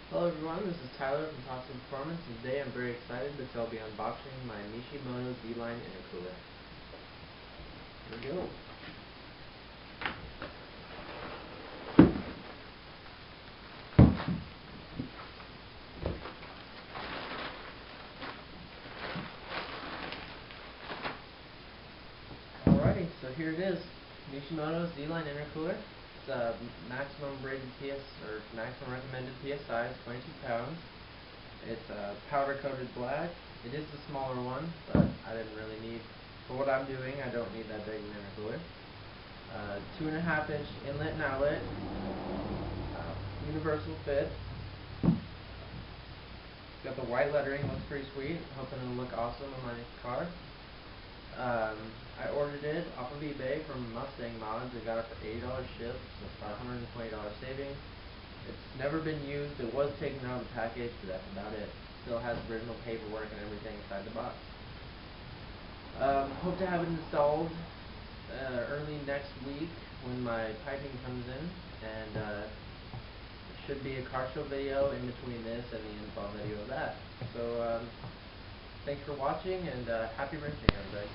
Hello everyone, this is Tyler from Toxic Performance, and today I'm very excited because I'll be unboxing my Nishimoto Z-Line intercooler. Here we go. Alrighty, so here it is. Nishimoto Z-Line intercooler. It's a maximum recommended PSI is 22 pounds. It's powder coated black. It is the smaller one, but I didn't really need, for what I'm doing, I don't need that big of an intercooler. 2.5 inch inlet and outlet, universal fit. Got the white lettering, looks pretty sweet. Hoping it'll look awesome on my car. I ordered it off of eBay from Mustang Mods. I got it for $80 shipped, so it's about $120 savings. It's never been used. It was taken out of the package, but that's about it. Still has original paperwork and everything inside the box. Hope to have it installed early next week when my piping comes in, and there should be a car show video in between this and the install video of that. So thanks for watching, and happy wrenching, everybody.